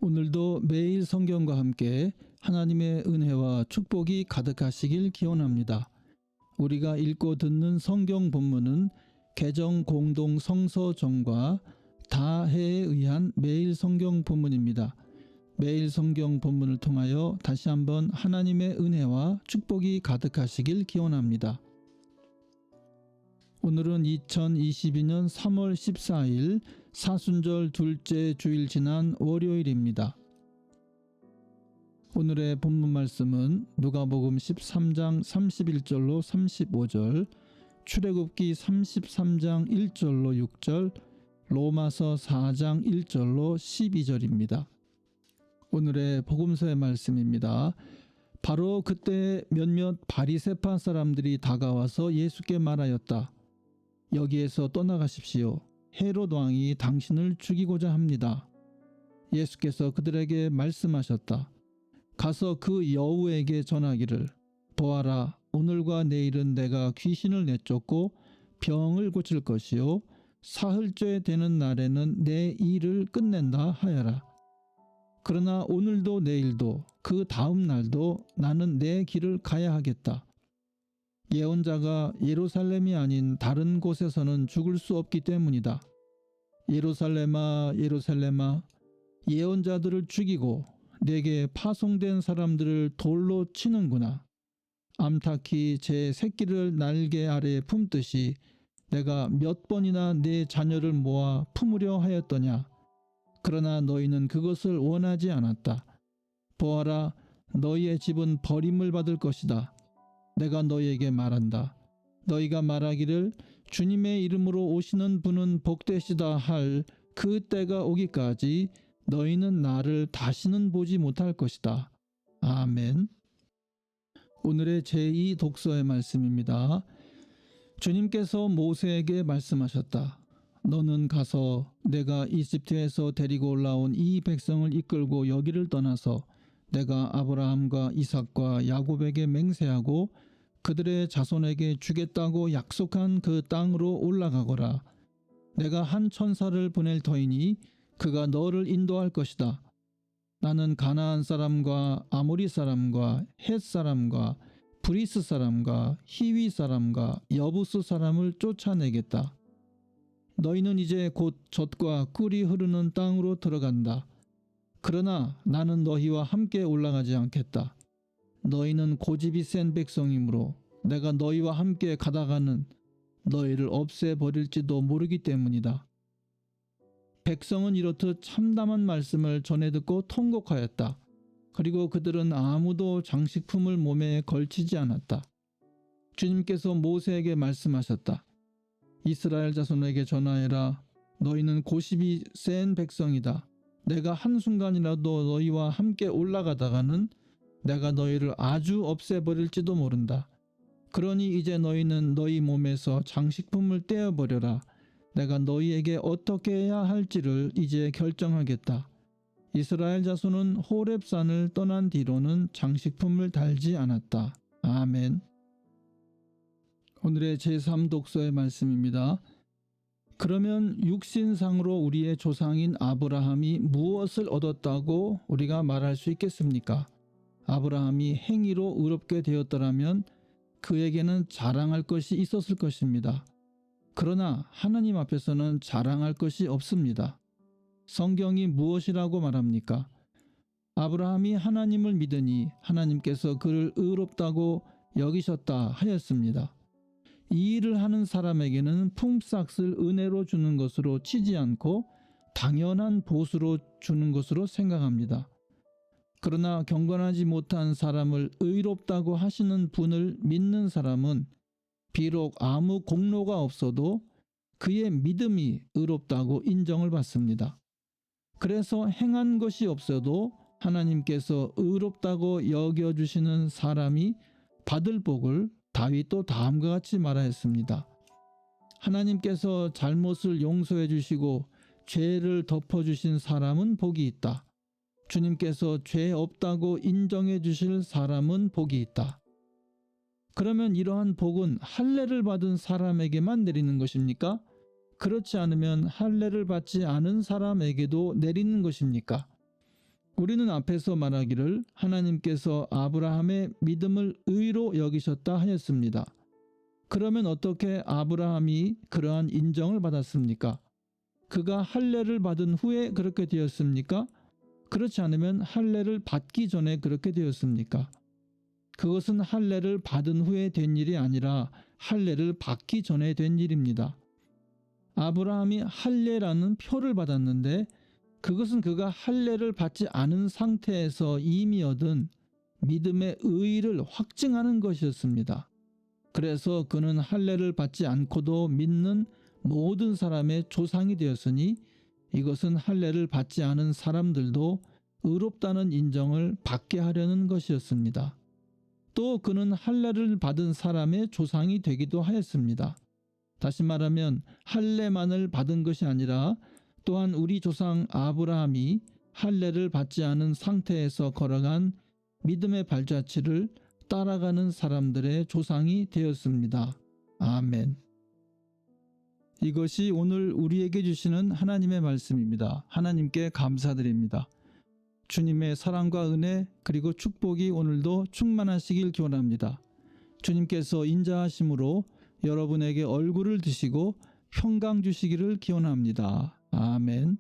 오늘도 매일 성경과 함께 하나님의 은혜와 축복이 가득하시길 기원합니다. 우리가 읽고 듣는 성경 본문은 개정 공동 성서정과 다해에 의한 매일 성경 본문입니다. 매일 성경 본문을 통하여 다시 한번 하나님의 은혜와 축복이 가득하시길 기원합니다. 오늘은 2022년 3월 14일 사순절 둘째 주일 지난 월요일입니다. 오늘의 본문 말씀은 누가복음 13장 31절로 35절, 출애굽기 33장 1절로 6절, 로마서 4장 1절로 12절입니다. 오늘의 복음서의 말씀입니다. 바로 그때 몇몇 바리새파 사람들이 다가와서 예수께 말하였다. 여기에서 떠나가십시오. 헤롯 왕이 당신을 죽이고자 합니다. 예수께서 그들에게 말씀하셨다. 가서 그 여우에게 전하기를, 보아라, 오늘과 내일은 내가 귀신을 내쫓고 병을 고칠 것이요 사흘째 되는 날에는 내 일을 끝낸다 하여라. 그러나 오늘도 내일도 그 다음 날도 나는 내 길을 가야 하겠다. 예언자가 예루살렘이 아닌 다른 곳에서는 죽을 수 없기 때문이다. 예루살렘아, 예루살렘아, 예언자들을 죽이고 내게 파송된 사람들을 돌로 치는구나. 암탉이 제 새끼를 날개 아래에 품듯이 내가 몇 번이나 내 자녀를 모아 품으려 하였더냐. 그러나 너희는 그것을 원하지 않았다. 보아라, 너희의 집은 버림을 받을 것이다. 내가 너희에게 말한다. 너희가 말하기를 주님의 이름으로 오시는 분은 복되시다 할 그 때가 오기까지 너희는 나를 다시는 보지 못할 것이다. 아멘. 오늘의 제2 독서의 말씀입니다. 주님께서 모세에게 말씀하셨다. 너는 가서 내가 이집트에서 데리고 올라온 이 백성을 이끌고 여기를 떠나서 내가 아브라함과 이삭과 야곱에게 맹세하고 그들의 자손에게 주겠다고 약속한 그 땅으로 올라가거라. 내가 한 천사를 보낼 터이니 그가 너를 인도할 것이다. 나는 가나안 사람과 아모리 사람과 헷 사람과 브리스 사람과 히위 사람과 여부스 사람을 쫓아내겠다. 너희는 이제 곧 젖과 꿀이 흐르는 땅으로 들어간다. 그러나 나는 너희와 함께 올라가지 않겠다. 너희는 고집이 센 백성이므로 내가 너희와 함께 가다가는 너희를 없애버릴지도 모르기 때문이다. 백성은 이렇듯 참담한 말씀을 전해 듣고 통곡하였다. 그리고 그들은 아무도 장식품을 몸에 걸치지 않았다. 주님께서 모세에게 말씀하셨다. 이스라엘 자손에게 전하여라. 너희는 고집이 센 백성이다. 내가 한순간이라도 너희와 함께 올라가다가는 내가 너희를 아주 없애버릴지도 모른다. 그러니 이제 너희는 너희 몸에서 장식품을 떼어버려라. 내가 너희에게 어떻게 해야 할지를 이제 결정하겠다. 이스라엘 자손은 호렙산을 떠난 뒤로는 장식품을 달지 않았다. 아멘. 오늘의 제3 독서의 말씀입니다. 그러면 육신상으로 우리의 조상인 아브라함이 무엇을 얻었다고 우리가 말할 수 있겠습니까? 아브라함이 행위로 의롭게 되었더라면 그에게는 자랑할 것이 있었을 것입니다. 그러나 하나님 앞에서는 자랑할 것이 없습니다. 성경이 무엇이라고 말합니까? 아브라함이 하나님을 믿으니 하나님께서 그를 의롭다고 여기셨다 하였습니다. 이 일을 하는 사람에게는 품삯을 은혜로 주는 것으로 치지 않고 당연한 보수로 주는 것으로 생각합니다. 그러나 경건하지 못한 사람을 의롭다고 하시는 분을 믿는 사람은 비록 아무 공로가 없어도 그의 믿음이 의롭다고 인정을 받습니다. 그래서 행한 것이 없어도 하나님께서 의롭다고 여겨주시는 사람이 받을 복을 다윗도 다음과 같이 말하였습니다. 하나님께서 잘못을 용서해 주시고 죄를 덮어주신 사람은 복이 있다. 주님께서 죄 없다고 인정해 주실 사람은 복이 있다. 그러면 이러한 복은 할례를 받은 사람에게만 내리는 것입니까? 그렇지 않으면 할례를 받지 않은 사람에게도 내리는 것입니까? 우리는 앞에서 말하기를 하나님께서 아브라함의 믿음을 의로 여기셨다 하였습니다. 그러면 어떻게 아브라함이 그러한 인정을 받았습니까? 그가 할례를 받은 후에 그렇게 되었습니까? 그렇지 않으면 할례를 받기 전에 그렇게 되었습니까? 그것은 할례를 받은 후에 된 일이 아니라 할례를 받기 전에 된 일입니다. 아브라함이 할례라는 표를 받았는데 그것은 그가 할례를 받지 않은 상태에서 이미 얻은 믿음의 의의를 확증하는 것이었습니다. 그래서 그는 할례를 받지 않고도 믿는 모든 사람의 조상이 되었으니 이것은 할례를 받지 않은 사람들도 의롭다는 인정을 받게 하려는 것이었습니다. 또 그는 할례를 받은 사람의 조상이 되기도 하였습니다. 다시 말하면 할례만을 받은 것이 아니라 또한 우리 조상 아브라함이 할례를 받지 않은 상태에서 걸어간 믿음의 발자취를 따라가는 사람들의 조상이 되었습니다. 아멘. 이것이 오늘 우리에게 주시는 하나님의 말씀입니다. 하나님께 감사드립니다. 주님의 사랑과 은혜 그리고 축복이 오늘도 충만하시길 기원합니다. 주님께서 인자하심으로 여러분에게 얼굴을 드시고 평강 주시기를 기원합니다. 아멘.